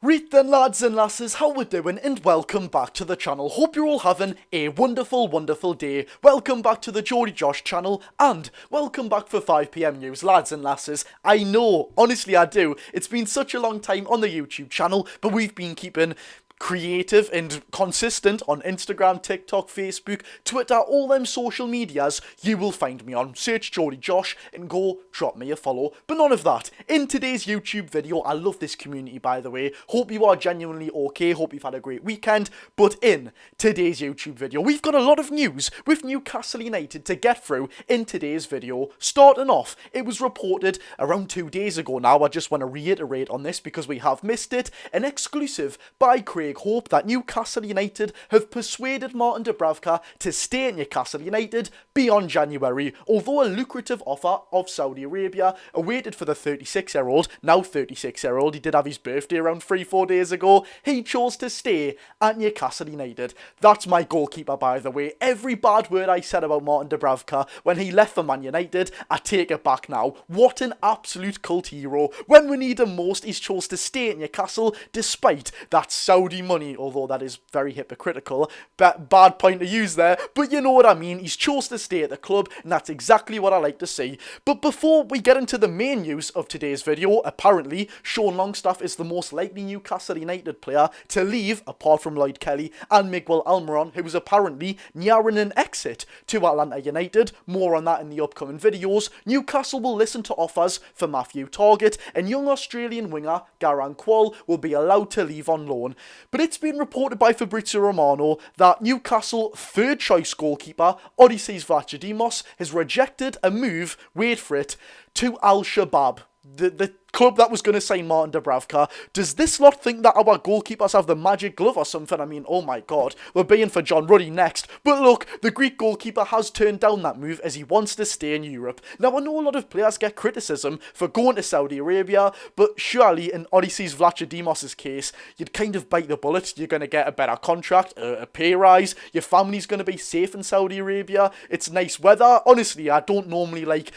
Right then, lads and lasses, how we doing, and welcome back to the channel. Hope you're all having a wonderful day. Welcome back to the Geordie Josh channel, and welcome back for 5pm news, lads and lasses. I know, honestly I do, it's been such a long time on the YouTube channel, but we've been keeping creative and consistent on Instagram, TikTok, Facebook, Twitter, all them social medias you will find me on. Search Geordie Josh and go drop me a follow. But none of that. In today's YouTube video, I love this community by the way. Hope you are genuinely okay. Hope you've had a great weekend. But in today's YouTube video, we've got a lot of news with Newcastle United to get through in today's video. Starting off, it was reported around 2 days ago now. I just want to reiterate on this because we have missed it. An exclusive by Craig Hope that Newcastle United have persuaded Martin Dubravka to stay at Newcastle United beyond January, although a lucrative offer of Saudi Arabia awaited for the 36-year-old, now 36-year-old, he did have his birthday around 3-4 days ago, he chose to stay at Newcastle United. That's my goalkeeper by the way. Every bad word I said about Martin Dubravka when he left for Man United, I take it back now. What an absolute cult hero. When we need him most, he's chose to stay at Newcastle despite that Saudi money, although that is very hypocritical, bad point to use there, but you know what I mean. He's chose to stay at the club, and that's exactly what I like to see. But before we get into the main news of today's video, apparently Sean Longstaff is the most likely Newcastle United player to leave, apart from Lloyd Kelly and Miguel Almiron, who is apparently nearing an exit to Atlanta United. More on that in the upcoming videos. Newcastle will listen to offers for Matthew Targett, and young Australian winger Ganqual will be allowed to leave on loan. But it's been reported by Fabrizio Romano that Newcastle third choice goalkeeper Odysseas Vlachodimos has rejected a move, wait for it, to Al-Shabaab, the club that was going to sign Martin Dubravka. Does this lot think that our goalkeepers have the magic glove or something? I mean, oh my god, we're being for John Ruddy next. But look, the Greek goalkeeper has turned down that move as he wants to stay in Europe. Now, I know a lot of players get criticism for going to Saudi Arabia, but surely in Odysseas Vlachodimos' case, you'd kind of bite the bullet. You're going to get a better contract, a pay rise, your family's going to be safe in Saudi Arabia, it's nice weather. Honestly, I don't normally like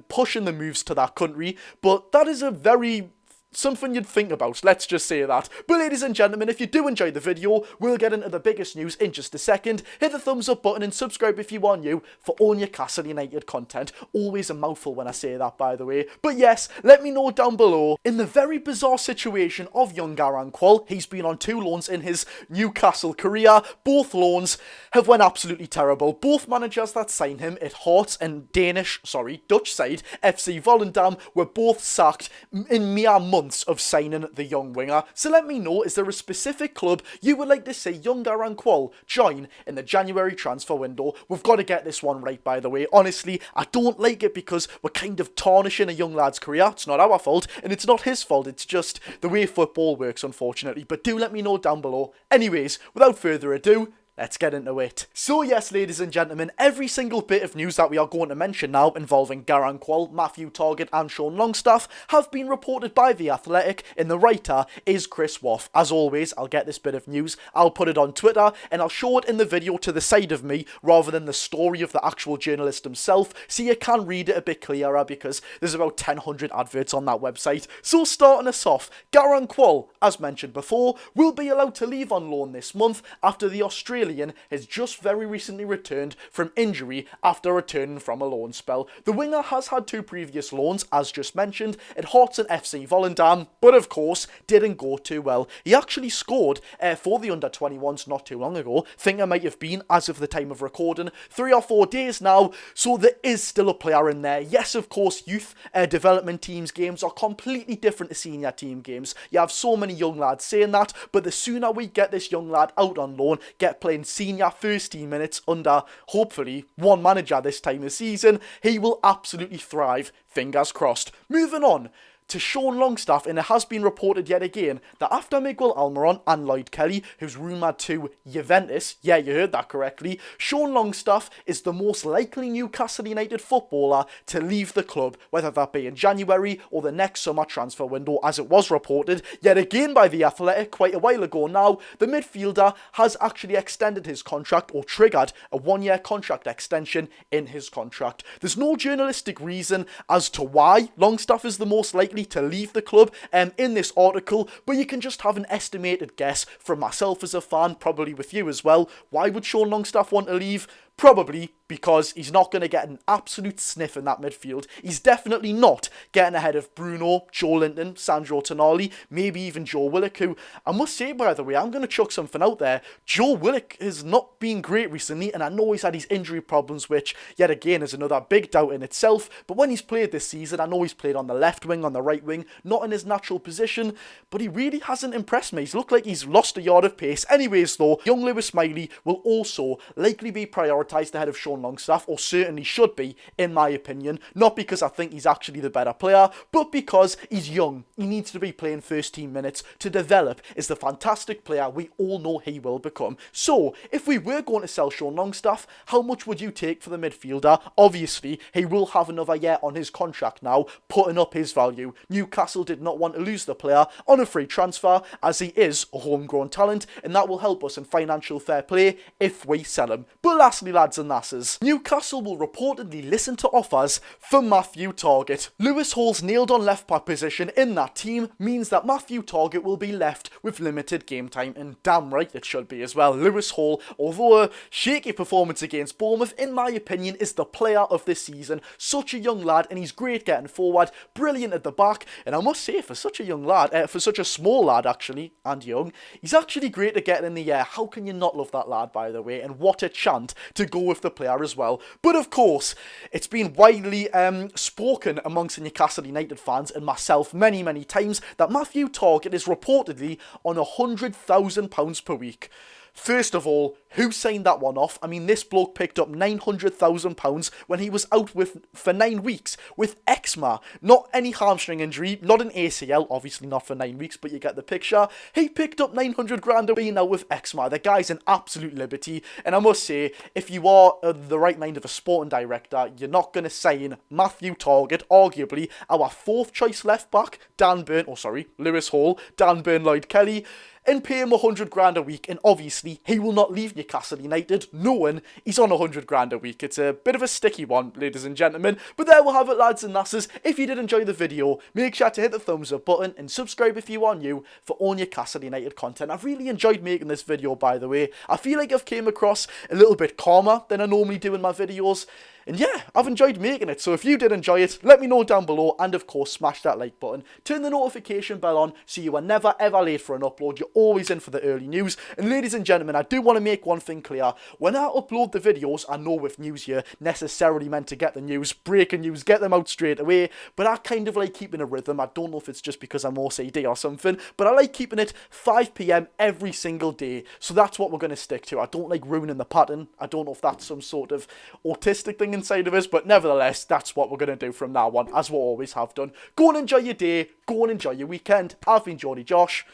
pushing the moves to that country, but that is a very something you'd think about, let's just say that. But ladies and gentlemen, if you do enjoy the video, we'll get into the biggest news in just a second. Hit the thumbs up button and subscribe if you are new for all Newcastle United content. Always a mouthful when I say that, by the way. But yes, let me know down below. In the very bizarre situation of young Ganqual, he's been on 2 loans in his Newcastle career. Both loans have went absolutely terrible. Both managers that signed him at Hearts and Dutch side, FC Volendam, were both sacked in mere months of signing the young winger. So let me know, is there a specific club you would like to see young Ganqual join in the January transfer window? We've got to get this one right, by the way. Honestly, I don't like it because we're kind of tarnishing a young lad's career. It's not our fault, and it's not his fault. It's just the way football works, unfortunately. But do let me know down below. Anyways, without further ado, let's get into it. So yes, ladies and gentlemen, every single bit of news that we are going to mention now involving Ganqual, Matthew Targett and Sean Longstaff have been reported by The Athletic, and the writer is Chris Woff. As always, I'll get this bit of news, I'll put it on Twitter, and I'll show it in the video to the side of me rather than the story of the actual journalist himself, so you can read it a bit clearer because there's about 1,000 adverts on that website. So starting us off, Ganqual, as mentioned before, will be allowed to leave on loan this month after the Australian has just very recently returned from injury after returning from a loan spell. The winger has had 2 previous loans, as just mentioned, at Hearts and FC Volendam, but of course didn't go too well. He actually scored for the under-21s not too long ago. Think it might have been, as of the time of recording, 3 or 4 days now, so there is still a player in there. Yes, of course, youth development teams games are completely different to senior team games. You have so many young lads saying that, but the sooner we get this young lad out on loan, get playing senior first team minutes under, hopefully, one manager this time of season, he will absolutely thrive. Fingers crossed. Moving on to Sean Longstaff, and it has been reported yet again that after Miguel Almiron and Lloyd Kelly, who's rumoured to Juventus, yeah, you heard that correctly, Sean Longstaff is the most likely Newcastle United footballer to leave the club, whether that be in January or the next summer transfer window, as it was reported yet again by The Athletic quite a while ago now. The midfielder has actually extended his contract, or triggered a 1-year contract extension in his contract. There's no journalistic reason as to why Longstaff is the most likely likely to leave the club in this article, but you can just have an estimated guess from myself as a fan, probably with you as well. Why would Sean Longstaff want to leave? Probably because he's not going to get an absolute sniff in that midfield. He's definitely not getting ahead of Bruno, Joe Linton, Sandro Tonali, maybe even Joe Willock, who, I must say, by the way, I'm going to chuck something out there. Joe Willock has not been great recently, and I know he's had his injury problems, which, yet again, is another big doubt in itself. But when he's played this season, I know he's played on the left wing, on the right wing, not in his natural position, but he really hasn't impressed me. He's looked like he's lost a yard of pace. Anyways, though, young Lewis Smiley will also likely be prioritised ahead of Sean Longstaff, or certainly should be, in my opinion. Not because I think he's actually the better player, but because he's young. He needs to be playing first team minutes to develop as the fantastic player we all know he will become. So, if we were going to sell Sean Longstaff, how much would you take for the midfielder? Obviously, he will have another year on his contract now, putting up his value. Newcastle did not want to lose the player on a free transfer, as he is a homegrown talent, and that will help us in financial fair play if we sell him. But lastly, lads and lasses, Newcastle will reportedly listen to offers for Matthew Targett. Lewis Hall's nailed-on left-back position in that team means that Matthew Targett will be left with limited game time, and damn right it should be as well. Lewis Hall, although a shaky performance against Bournemouth, in my opinion, is the player of this season. Such a young lad, and he's great getting forward, brilliant at the back, and I must say, for such a young lad, for such a small lad actually, and young, he's actually great at getting in the air. How can you not love that lad, by the way? And what a chant to go with the player as well. But of course, it's been widely spoken amongst the Newcastle United fans and myself many times that Matthew Targett is reportedly on £100,000 per week. First of all, who signed that one off? I mean, this bloke picked up £900,000 when he was out for 9 weeks with eczema. Not any hamstring injury, not an ACL, obviously not for 9 weeks, but you get the picture. He picked up 900 grand a week now with eczema. The guy's an absolute liberty. And I must say, if you are the right mind of a sporting director, you're not going to sign Matthew Targett, arguably our fourth choice left back, Lewis Hall, Dan Burn, Lloyd Kelly, and pay him 100 grand a week, and obviously he will not leave Newcastle United knowing he's on 100 grand a week. It's a bit of a sticky one, ladies and gentlemen, but there we'll have it, lads and lasses. If you did enjoy the video, make sure to hit the thumbs up button and subscribe if you are new for all Newcastle United content. I've really enjoyed making this video, by the way. I feel like I've came across a little bit calmer than I normally do in my videos. And yeah, I've enjoyed making it, so if you did enjoy it, let me know down below, and of course, smash that like button. Turn the notification bell on so you are never ever late for an upload. You're always in for the early news. And ladies and gentlemen, I do want to make one thing clear. When I upload the videos, I know with news you're necessarily meant to get the news, breaking news, get them out straight away, but I kind of like keeping a rhythm. I don't know if it's just because I'm OCD or something, but I like keeping it 5 PM every single day, so that's what we're going to stick to. I don't like ruining the pattern. I don't know if that's some sort of autistic thing inside of us, but nevertheless, that's what we're going to do from now on, as we always have done. Go and enjoy your day, go and enjoy your weekend. I've been Geordie Josh.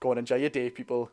Go and enjoy your day, people.